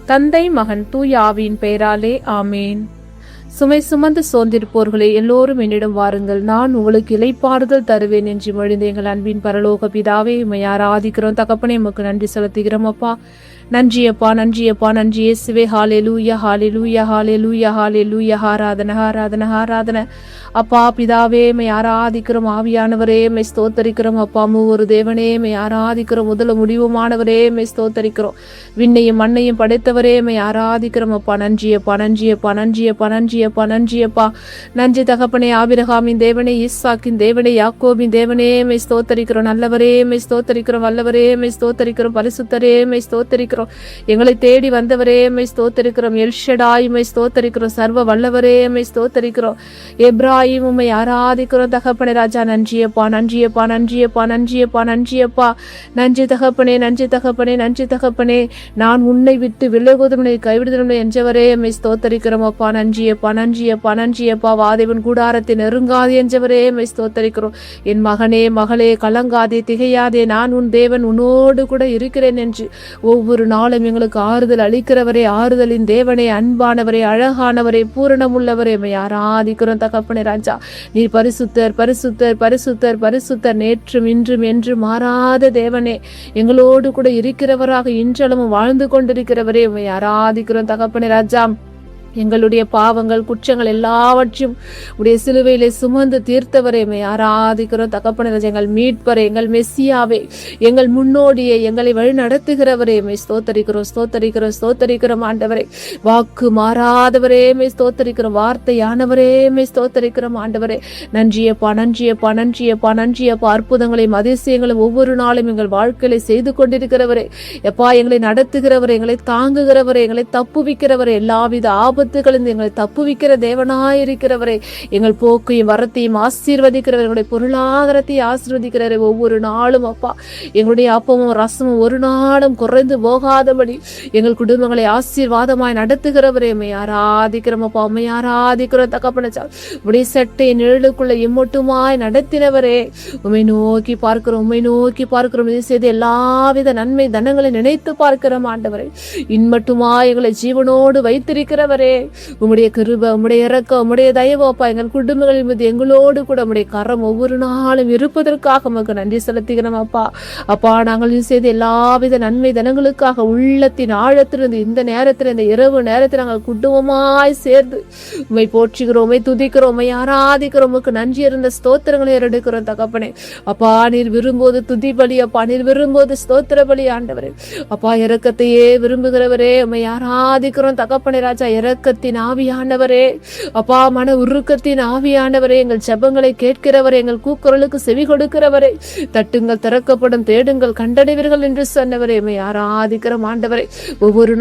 தந்தை, மகன், தூய ஆவியின் பெயராலே ஆமேன். சுமை சுமந்து சோர்ந்திருப்போர்களே, எல்லோரும் என்னிடம் வாருங்கள், நான் உங்களுக்கு இளைப்பாறுதல் தருவேன் என்று மொழிந்த எங்கள் அன்பின் பரலோக பிதாவே, உம்மை ஆராதிக்கிறோம். தகப்பனே, உமக்கு நன்றி செலுத்துகிறோம் அப்பா. நன்றியப்பா, நன்றியப்பா, நன்றி இயேசுவே. ஹalleluya, ஹalleluya, ஹalleluya, ஹalleluya. ஆராதனை, ஆராதனை, ஆராதனை. அப்பா பிதாவே, உம்மை ஆராதிக்கிறோம். ஆவியானவரே, உம்மை ஸ்தோத்தரிக்கிறோம் அப்பா. மூவொரு தேவனே, உம்மை ஆராதிக்கிறோம். முதல முடிவுமானவரே, உம்மை ஸ்தோத்தரிக்கிறோம். விண்ணையும் மண்ணையும் படைத்தவரே, உம்மை ஆராதிக்கிறோம் அப்பா. நன்றியப்பா, நன்றியப்பா, நன்றியப்பா, நன்றியப்பா, நன்றியப்பா. நன்றி தகப்பனே. ஆபிரகாமின் தேவனே, ஈசாக்கின் தேவனே, யாக்கோபின் தேவனே, உம்மை ஸ்தோத்தரிக்கிறோம். நல்லவரே, உம்மை ஸ்தோத்தரிக்கிறோம். வல்லவரே, உம்மை ஸ்தோத்தரிக்கிறோம். பரிசுத்தரே, உம்மை ஸ்தோத்தரிக்கிறோம். எங்களை தேடி வந்தவரே, உம்மை ஸ்தோத்தரிக்கிறோம். எல்ஷடாய், உம்மை ஸ்தோத்தரிக்கிறோம். சர்வ வல்லவரே, உம்மை ஸ்தோத்தரிக்கிறோம். எப்ராஹிம், உம்மை ஆராதிக்கிறோம் தகப்பனே ராஜா. நன்றியப்பா, நன்றியப்பா, நன்றியப்பா, நன்றியப்பா, நன்றியப்பா. நன்றி தகப்பனே, நன்றி தகப்பனே, நன்றி தகப்பனே. நான் உன்னை விட்டு விலகுவதும் கைவிடுதலும் என்றவரே, உம்மை ஸ்தோத்தரிக்கிறோம் அப்பா. நன்றியப்பா, நன்றியப்பா, நன்றியப்பா. வாதேவன் கூடாரத்தை நெருங்காதே என்றவரே, உம்மை ஸ்தோத்தரிக்கிறோம். என் மகனே, மகளே, கலங்காதே, திகையாதே, நான் உன் தேவன், உன்னோடு கூட இருக்கிறேன் என்று ஒவ்வொரு நாளும் எங்களுக்கு ஆறுதல் அளிக்கிறவரே, ஆறுதலின் தேவனே, அன்பானவரே, அழகானவரே, பூரணமுள்ளவரே, உம்மை ஆராதிக்கிறோம் தகப்பனே ராஜா. நீர் பரிசுத்தர், பரிசுத்தர், பரிசுத்தர், பரிசுத்தர். நேற்றும் இன்றும் என்று மாறாத தேவனே, எங்களோடு கூட இருக்கிறவராக இன்றளவும் வாழ்ந்து கொண்டிருக்கிறவரே, உம்மை ஆராதிக்கிறோம் தகப்பனே ராஜா. எங்களுடைய பாவங்கள் குற்றங்கள் எல்லாவற்றையும் உடைய சிலுவையிலே சுமந்து தீர்த்தவரே, உம்மை ஆராதிக்கிறோம் தகப்பனே ராஜா. எங்கள் மீட்பரே, எங்கள் மெஸ்ஸியாவே, எங்கள் முன்னோடியே, எங்களை வழி நடத்துகிறவரே, உம்மை ஸ்தோத்தரிக்கிறோம், ஸ்தோத்தரிக்கிறோம், ஸ்தோத்தரிக்கிறோம் ஆண்டவரே. வாக்கு மாறாதவரே, உம்மை ஸ்தோத்தரிக்கிறோம். வார்த்தையானவரே, உம்மை ஸ்தோத்தரிக்கிறோம் ஆண்டவரே. நன்றியப்பா, நன்றியப்பா, நன்றியப்பா, நன்றியப்பா. அற்புதங்களையும் அதிசயங்களும் ஒவ்வொரு நாளும் எங்கள் வாழ்க்கையில செய்து கொண்டிருக்கிறவரே, எப்பா எங்களை நடத்துகிறவரே, எங்களை தாங்குகிறவரே, எங்களை தப்புவிக்கிறவரே, எல்லாவித ஆபத்துகளிலிருந்து எங்களை தப்புவிக்கிற தேவனாயிருக்கிறவரே, எங்கள் போக்கையும் வரத்தையும் ஆசீர்வதிக்கிறவர், எங்களுடைய பொருளாதாரத்தையும் ஆசீர்வதிக்கிறவரே. ஒவ்வொரு நாளும் அப்பா எங்களுடைய அப்பமும் ரசமும் ஒரு நாளும் குறைந்து போகாதபடி எங்கள் குடும்பங்களை ஆசீர்வாதமாய் நடத்துகிறவரே, உம்மை ஆராதிக்கிறோம் அப்பா. உம்மை ஆராதிக்கிறோம் தகப்பனே. உடைய சட்டை நிழலுக்குள்ள இம்மட்டுமாய் நடத்தினவரே, உம்மை நோக்கி பார்க்கிறோம், உம்மை நோக்கி பார்க்கிறோம். இது செய்து எல்லாவித நன்மை தனங்களை நினைத்து பார்க்கிறோம் ஆண்டவரே. இன்மட்டுமாய் எங்களை ஜீவனோடு வைத்திருக்கிறவரே, உம்முடைய கிருபை, உம்முடைய இரக்கம், உம்முடைய தயவு அப்பா எங்கள் குடும்பங்களின் மீது எங்களோடு கூட உம்முடைய கரம் ஒவ்வொரு நாளும் இருப்பதற்காக உமக்கு நன்றி செலுத்துகிறோம் அப்பா. அப்பா நாங்கள் செய்த எல்லாவித நன்மை தனங்களுக்காக உள்ளத்தின் ஆழத்திலிருந்து இந்த நேரத்தில், இந்த இரவு நேரத்தில் நாங்கள் குடும்பமாய் சேர்ந்து உம்மை போற்றுகிறோம், உம்மை துதிக்கிறோம், உம்மை ஆராதிக்கிறோம். உமக்கு நன்றி இருந்த ஸ்தோத்திரங்களை எடுக்கிறோம் தகப்பனே. அப்பா நீர் விரும்போது துதி பலி அப்பா, நீர் விரும்போது ஸ்தோத்திர பலி ஆண்டவரே. அப்பா இரக்கத்தையே விரும்புகிறவரே, உம்மை ஆராதிக்கிறோம் தகப்பனே ராஜா. இரக்கத்தின் ஆவியானவரே அப்பா, மன உருக்கத்தின் ஆவியானவரே, எங்கள் ஜெபங்களை கேட்கிறவரே, எங்கள் கூக்குரலுக்கு செவி கொடுக்கிறவரே, தட்டுங்கள் திறக்கப்படும், தேடுங்கள் கண்டடைவீர்கள் என்று சொன்னவரே, உம்மை ஆராதிக்கிறோம் ஆண்டவரே. ஒவ்வொரு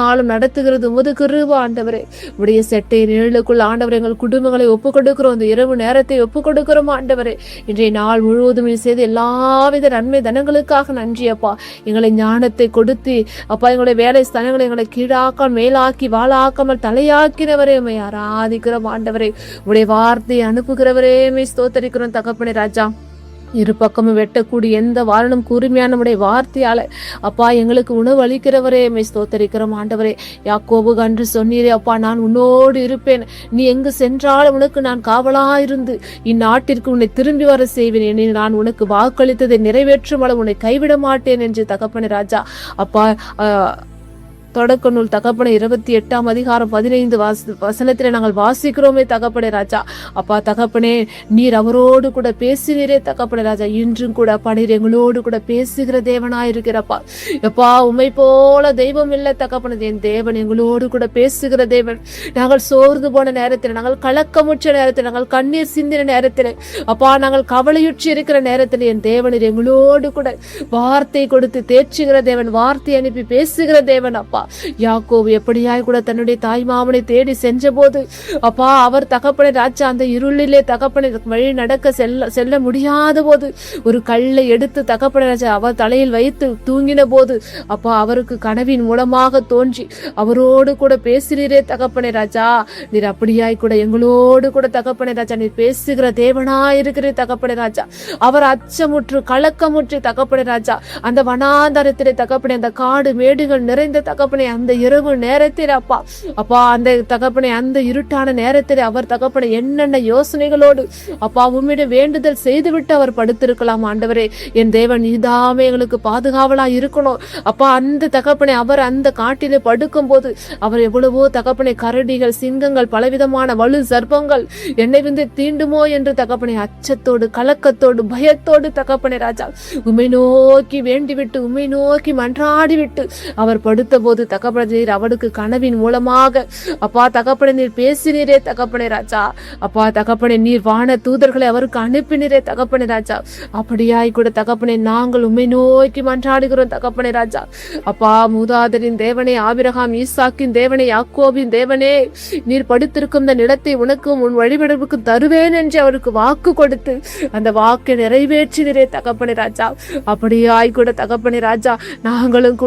நாளும் நடத்துகிறது உமது கிருபை ஆண்டவரே. உடைய செட்டை நிழலுக்குள் ஆண்டவரே எங்கள் குடும்பங்களை ஒப்புக் கொடுக்கிறோம், இந்த இரவு நேரத்தை ஒப்புக் கொடுக்கிறோம் ஆண்டவரே. இன்றைய நாள் முழுவதும் செய்து எல்லாவித நன்மை தனங்களுக்காக நன்றி அப்பா. எங்களை ஞானத்தை கொடுத்து அப்பா எங்களுடைய வேலை ஸ்தலங்களை எங்களை கீழாக்கால் மேலாக்கி வாழாக்காமல் தலையாக்கினவரே, உம்மை ஆராதிக்கிறோம் ஆண்டவரே. உடைய வார்த்தையை அனுப்புகிறவரே, உம்மை ஸ்தோத்தரிக்கிறோம் தகப்பனே ராஜா. இரு பக்கமும் வெட்டக்கூடிய எந்த வாரனும் கூர்மையான நம்முடைய வார்த்தையால அப்பா எங்களுக்கு உணவு அளிக்கிறவரே, உம்மை ஸ்தோத்தரிக்கிறோம் ஆண்டவரே. யாக்கோபு அன்று சொன்னீரே அப்பா, நான் உன்னோடு இருப்பேன், நீ எங்கு சென்றாலும் உனக்கு நான் காவலாயிருந்து இந்நாட்டிற்கு உன்னை திரும்பி வர செய்வேன், என நான் உனக்கு வாக்களித்ததை நிறைவேற்றும் அளவு உன்னை கைவிட மாட்டேன் என்று தகப்பனே ராஜா. அப்பா தொடக்க நூல் தகப்பனை 28 வசனத்திலே நாங்கள் வாசிக்கிறோமே தகப்பனே ராஜா. அப்பா தகப்பனே நீர் அவரோடு கூட பேசினீரே தகப்பனே ராஜா. இன்றும் கூட அப்பா நீர் எங்களோடு கூட பேசுகிற தேவனாயிருக்கிறப்பா. எப்பா உம்மை போல தெய்வம் இல்லை தகப்பனே. என் தேவன் எங்களோடு கூட பேசுகிற தேவன். நாங்கள் சோர்ந்து போன நேரத்தில், நாங்கள் கலக்கமுற்ற நேரத்தில், நாங்கள் கண்ணீர் சிந்தின நேரத்தில், அப்பா நாங்கள் கவலையுற்றி இருக்கிற நேரத்தில் என் தேவனீர் எங்களோடு கூட வார்த்தை கொடுத்து தேற்றுகிற தேவன், வார்த்தை அனுப்பி பேசுகிற தேவன் அப்பா. யாக்கோபு எப்படியாய் கூட தன்னுடைய தாய் மாமனை தேடி சென்ற போது அப்பா அவர் தகப்பனை ராஜா அந்த இருளிலே தகப்பனை வழி நடக்க செல்ல முடியாத போது ஒரு கல்லை எடுத்து தகப்பனை ராஜா அவர் தலையில் வைத்து தூங்கின போது அப்பா அவருக்கு கனவின் மூலமாக தோன்றி அவரோடு கூட பேசுகிறீரே தகப்பனை ராஜா. நீர் அப்படியாய் கூட எங்களோடு கூட தகப்பனை ராஜா நீர் பேசுகிற தேவனாயிருக்கிறே தகப்பனை ராஜா. அவர் அச்சமுற்று கலக்கமுற்று தகப்பனை ராஜா அந்த வனாந்தரத்திலே தகப்பனை அந்த காடு மேடுகள் நிறைந்த தகப்பனை தகப்பனே அந்த இரவு நேரத்தில் அப்பா அப்பா அந்த தகப்பனே அந்த இருட்டான நேரத்தில் அவர் தகப்பனே என்னென்ன யோசனைகளோடு அப்பா உம்மிடம் வேண்டுதல் செய்துவிட்டு அவர் படுத்திருக்கலாம். ஆண்டவரே என் தேவன் இதாமே எங்களுக்கு பாதுகாவலா இருக்கணும் அப்பா. அந்த தகப்பனே அவர் அந்த காட்டிலே படுக்கும் போது அவர் எவ்வளவோ தகப்பனே கரடிகள், சிங்கங்கள், பலவிதமான வலு சர்ப்பங்கள் என்னை வந்து தீண்டுமோ என்று தகப்பனே அச்சத்தோடு, கலக்கத்தோடு, பயத்தோடு தகப்பனே ராஜா உம்மை நோக்கி வேண்டிவிட்டு, உம்மை நோக்கி மன்றாடி விட்டு அவர் படுத்த போது தகப்பனே அவனுக்கு கனவின் மூலமாக அப்பா தகப்பனே நீர் பேசினீரே தகப்பனே ராஜா. அப்பா தகப்பனே நீர் வான தூதர்களை அவருக்கு அனுப்பினீரே தகப்பனே ராஜா. அப்படியாய் கூட தகப்பனே நாங்கள் உம்மை நோக்கி மன்றாடுகிறோம் தகப்பனே ராஜா. அப்பா மூதாதரின் தேவனே, ஆபிரகாம் ஈசாக்கின் தேவனே, யாக்கோபின் தேவனே, நீர் படுத்திருக்கும் இந்த நிலத்தை உனக்கும் உன் வழிபடுவுக்கும் தருவேன் என்று அவருக்கு வாக்கு கொடுத்து அந்த வாக்கை நிறைவேற்றினரே தகப்பனே ராஜா. அப்படியாய் கூட தகப்பனே ராஜா நாங்களும்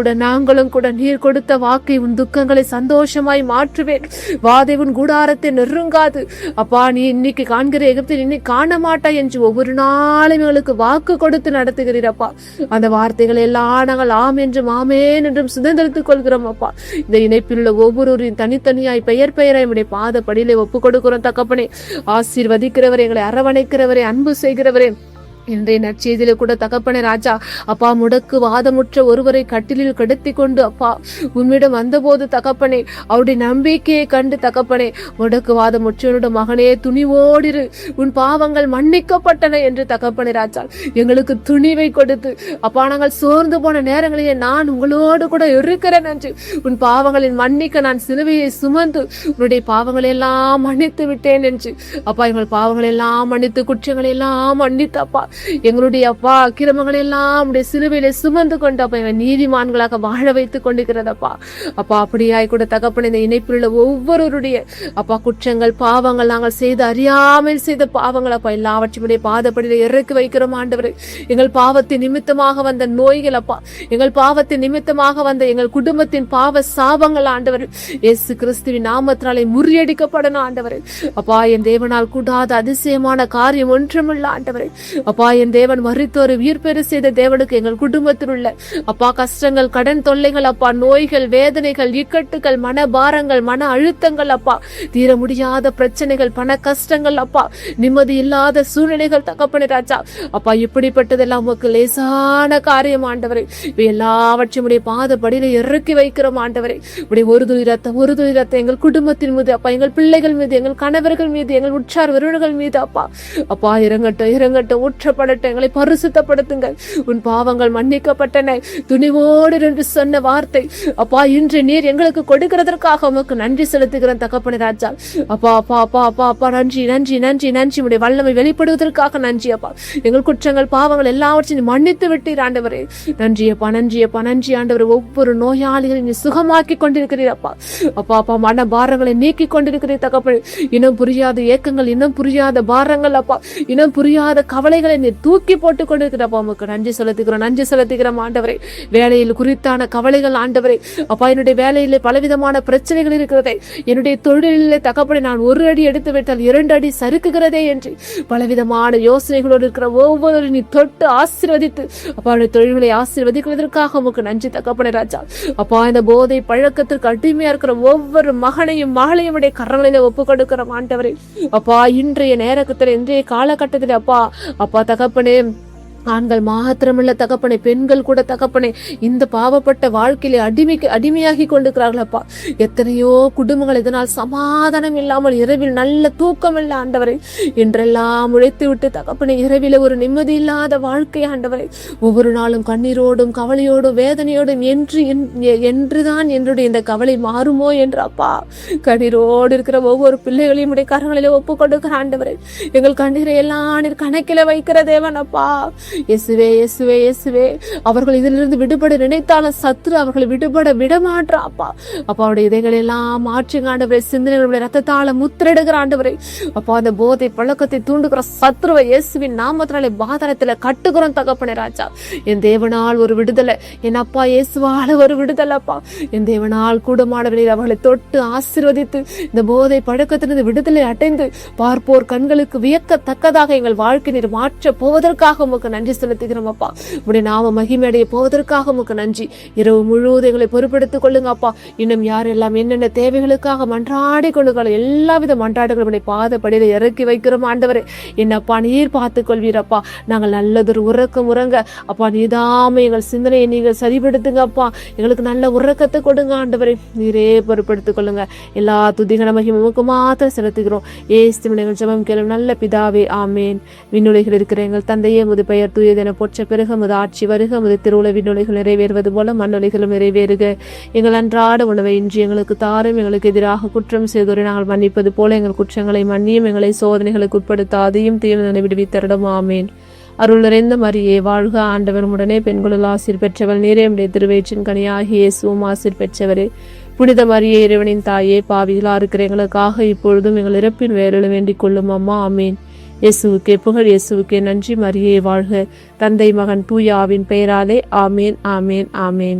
கூட நீர் கொடுத்த வாக்கை உன் துக்கங்களை சந்தோஷமாய் மாற்றுவேன். வாதை உன் கூடாரத்தை நெருங்காது அப்பா. நீ இன்னைக்கு காண்கிற எகிப்தில் இன்னைக்கு காண மாட்டாய் என்று ஒவ்வொரு நாளும் எங்களுக்கு வாக்கு கொடுத்து நடத்துகிறீரப்பா. அந்த வார்த்தைகளை எல்லாம் நாங்கள் ஆம் என்றும் ஆமேன் என்றும் சுதந்திரத்துக் கொள்கிறோம் அப்பா. இந்த இணைப்பில் உள்ள ஒவ்வொருவரின் தனித்தனியாய் பெயர் பெயரை நம்முடைய பாத படியிலே ஒப்பு கொடுக்கிறோம் தகப்பனே. ஆசீர்வதிக்கிறவரே, எங்களை அரவணைக்கிறவரே, அன்பு செய்கிறவரே, இன்றைய நற்செய்தியில கூட தகப்பனே ராஜா அப்பா முடக்கு வாதமுற்ற ஒருவரை கட்டிலில் கடத்தி கொண்டு அப்பா உம்மிடம் வந்தபோது தகப்பனே அவருடைய நம்பிக்கையை கண்டு தகப்பனே முடக்கு வாதமுற்றவனோட மகனே துணிவோடிரு, உன் பாவங்கள் மன்னிக்கப்பட்டன என்று தகப்பனே ராஜா எங்களுக்கு துணிவை கொடுத்து அப்பா நாங்கள் சோர்ந்து போன நேரங்களிலே நான் உங்களோடு கூட இருக்கிறேன் என்று உன் பாவங்களின் மன்னிக்க நான் சிலுவையை சுமந்து உன்னுடைய பாவங்களை எல்லாம் மன்னித்து விட்டேன் என்று அப்பா எங்கள் பாவங்களை எல்லாம் மன்னித்து குற்றங்களை எல்லாம் மன்னித்து அப்பா எங்களுடைய அப்பா அக்கிரமங்களை எல்லாம் சிலுவையில சுமந்து கொண்டு அப்பா எங்கள் நீதிமான்களாக வாழ வைத்துக் கொண்டிருக்கிறதப்பா. அப்பா அப்படியாய் கூட தகப்பன இந்த இணைப்பில் உள்ள ஒவ்வொருவருடைய அப்பா குற்றங்கள், பாவங்கள், நாங்கள் செய்த அறியாமல் செய்த பாவங்கள் அப்பா எல்லாவற்றையுடைய பாதப்படியில இறக்கி வைக்கிறோம் ஆண்டவரே. எங்கள் பாவத்தின் நிமித்தமாக வந்த நோய்கள் அப்பா, எங்கள் பாவத்தின் நிமித்தமாக வந்த எங்கள் குடும்பத்தின் பாவ சாபங்கள் ஆண்டவர் இயேசு கிறிஸ்துவின் நாமத்தினாலே முறியடிக்கப்படணும் ஆண்டவரே. அப்பா என் தேவனால் கூடாத அதிசயமான காரியம் ஒன்றுமில்ல ஆண்டவரே. அப்பா என் தேவன் மரித்தோர் உயிர்பெற செய்த தேவனுக்கு எங்கள் குடும்பத்தில் உள்ள அப்பா கஷ்டங்கள், கடன் தொல்லைகள் அப்பா, நோய்கள், வேதனைகள், இக்கட்டுகள், மனபாரங்கள், மன அழுத்தங்கள் அப்பா, தீர முடியாத பிரச்சனைகள், பண கஷ்டங்கள் அப்பா, நிம்மதி இல்லாத சூழ்நிலைகள் தகப்பனே ராஜா அப்பா இப்படிப்பட்டதெல்லாம் உமக்கு லேசான காரியம் ஆண்டவரே. இவை எல்லாவற்றையும் பாதப்படியில இறக்கி வைக்கிறோம் ஆண்டவரே. இப்படி ஒரு துளி ரத்தம் எங்கள் குடும்பத்தின் மீது அப்பா, எங்கள் பிள்ளைகள் மீது, எங்கள் கணவர்கள் மீது, எங்கள் உற்றார் உறவினர்கள் மீது அப்பா அப்பா இறங்கட்டும் ஊற்றப்படட்டும். எங்களை பரிசுத்தப்படுத்துங்க. உன் பாவங்கள் மன்னிக்கப்பட்டன துணிவோடு என்று சொன்ன வார்த்தை அப்பா இன்று நீர் எங்களுக்கு கொடுக்கிறதற்காக உமக்கு நன்றி செலுத்துகிறேன் தகப்பனே ராஜா. அப்பா அப்பா அப்பா அப்பா அப்பா நன்றி நன்றி நன்றி நன்றி. உடைய வல்லமை வெளிப்படுவதற்காக நன்றி அப்பா. எங்கள் குற்றங்கள், பாவங்கள் எல்லாவற்றையும் மன்னித்து விட்டீர் ஆண்டவரே. நன்றி அப்பா, நன்றி அப்பா, நன்றி ஆண்டவரே. ஒவ்வொரு நோயாளிகளை நீ சுகமாக்கி கொண்டிருக்கிறீர் அப்பா. அப்பா அப்பா மன பாரங்களை நீக்கி கொண்டிருக்கிறீர் தகப்பனே. இனம் புரியாத ஏக்கங்கள், இனம் புரியாத பாரங்கள் அப்பா, இனம் புரியாத கவலைகளை நீ தூக்கி போட்டு கொண்டிருக்கிறப்பா உமக்கு நன்றி செலுத்துகிறோம் ஆண்டவரே. வேலையில் குறித்தான கவலைகள் ஆண்டவரே அப்பா, என்னுடைய வேலையிலே பலவிதமான பிரச்சனைகள் இருக்கிறதே, என்னுடைய தொழிலிலே தகப்பனை நான் ஒரு அடி எடுத்து விட்டால் 2 அடி சறுக்குகிறதே என்று பலவிதமான யோசனைகளோடு இருக்கிற ஒவ்வொரு நீ தொட்டு ஆசீர்வதித்து அப்பா தொழில்களை ஆசீர்வதிக்கிறதற்காக உமக்கு நன்றி தகப்பனே ராஜா. அப்பா இந்த போதை பழக்கத்திற்கு அடிமையா இருக்கிற ஒவ்வொரு மகனையும் மகளையும் உடைய கரங்களில ஒப்பு கொடுக்கிற ஆண்டவரே. அப்பா இன்றைய நேரத்தில், இன்றைய காலகட்டத்தில் அப்பா அப்பா தகப்பனே ஆண்கள் மாத்திரமில்ல தகப்பனே, பெண்கள் கூட தகப்பனே இந்த பாவப்பட்ட வாழ்க்கையில அடிமையாகி கொண்டிருக்கிறார்கள் அப்பா. எத்தனையோ குடும்பங்கள் இதனால் சமாதானம் இல்லாமல் இரவில் நல்ல தூக்கம் இல்லை ஆண்டவரை. என்றெல்லாம் உழைத்து விட்டு தகப்பனே இரவில ஒரு நிம்மதி இல்லாத வாழ்க்கை ஆண்டவரை. ஒவ்வொரு நாளும் கண்ணீரோடும் கவலையோடும் வேதனையோடும் என்றுதான் என்னுடைய இந்த கவலை மாறுமோ என்று அப்பா கண்ணீரோடு இருக்கிற ஒவ்வொரு பிள்ளைகளையும் உடைய கரங்களில ஒப்பு கொடுக்கிற ஆண்டவரை. எங்கள் கண்ணீரை எல்லாம் கணக்கில வைக்கிற தேவன் அப்பா. இயேசுவே இயேசுவே இயேசுவே. அவர்கள் இதிலிருந்து விடுபட நினைத்தாலும் சத்துரு அவர்களை விடுபட விடமாற்றா அப்பா. அப்பா அவருடைய இதைகள் எல்லாம் மாற்றுங்க ஆண்டவரை. சிந்தனைகளுடைய ரத்தத்தால முத்திரையிடுகிற ஆண்டவரை. அப்பா அந்த போதை பழக்கத்தை தூண்டுகிற சத்துருவை இயேசுவின் நாமத்தினாலே பாதாளத்துல கட்டுகிறோம் தகப்பனே ராஜா. என் தேவனால் ஒரு விடுதலை, என் அப்பா இயேசுவால ஒரு விடுதலை அப்பா. என் தேவனால் கூடமானவர்களை அவர்களை தொட்டு ஆசீர்வதித்து இந்த போதை பழக்கத்திலிருந்து விடுதலை அடைந்து பார்ப்போர் கண்களுக்கு வியக்கத்தக்கதாக எங்கள் வாழ்க்கை நீர் மாற்ற போவதற்காக உமக்கு நன்றி செலுத்துகிறோம் அப்பா. உடைய நாம மகிமையடைய போவதற்காக உமக்கு நன்றி. இரவு முழுவதும் எங்களை பொறுப்பெடுத்துக் கொள்ளுங்க அப்பா. இன்னும் யாரெல்லாம் என்னென்ன தேவைகளுக்காக மன்றாடி கொள்ளுங்கள் எல்லாவித மன்றாடுகளுடைய பாதப்படியில இறக்கி வைக்கிறோம் ஆண்டவரே. என்னப்பா நீர் பார்த்துக் கொள்வீரப்பா. நாங்கள் நல்லதொரு உறக்கம் உறங்க அப்பா. நீதாமே எங்கள் சிந்தனையை நீங்கள் சரிபடுத்துங்க அப்பா. எங்களுக்கு நல்ல உறக்கத்தை கொடுங்க ஆண்டவரே. நீரே பொறுப்படுத்திக் கொள்ளுங்க. எல்லா துதிகன மகிமைக்கு மாத்திரம் செலுத்துகிறோம். ஏசுவின் எங்கள் ஜெபம் கேளும் நல்ல பிதாவே, ஆமேன். விண்ணுலகில் இருக்கிற எங்கள் தந்தையே, உமது பெயர் தூயதென போற்ற பெருக, உமது ஆட்சி வருக, உமது திருவுள விண்ணுலகில் நிறைவேறுவது போல மண்ணுலகிலும் நிறைவேறுக. எங்கள் அன்றாட உணவை இன்று எங்களுக்கு தாரும். எங்களுக்கு எதிராக குற்றம் செய்தோரை நாங்கள் மன்னிப்பது போல எங்கள் குற்றங்களை மன்னியும். எங்களை சோதனைகளுக்கு உட்படுத்தாதையும் தீவினை விடுவித்தருடும். ஆமேன். அருள் நிறைந்த மரியே வாழ்க, ஆண்டவர் உடனே பெண்களுள் ஆசீர் பெற்றவள் நீரே. உம்முடைய திருவயிற்றின் கனியாகிய இயேசுவும் ஆசீர் பெற்றவரே. புனித மரியே இறைவனின் தாயே, பாவிகளா இருக்கிற எங்களுக்காக இப்பொழுதும் எங்கள் இறப்பின் வேலையிலும் வேண்டிக் கொள்ளும் அம்மா. ஆமேன். இயேசுவுக்கே புகழ், இயேசுவுக்கே நன்றி. மரியே வாழ்க. தந்தை மகன் தூய ஆவியின் பெயராலே. ஆமேன், ஆமேன், ஆமேன்.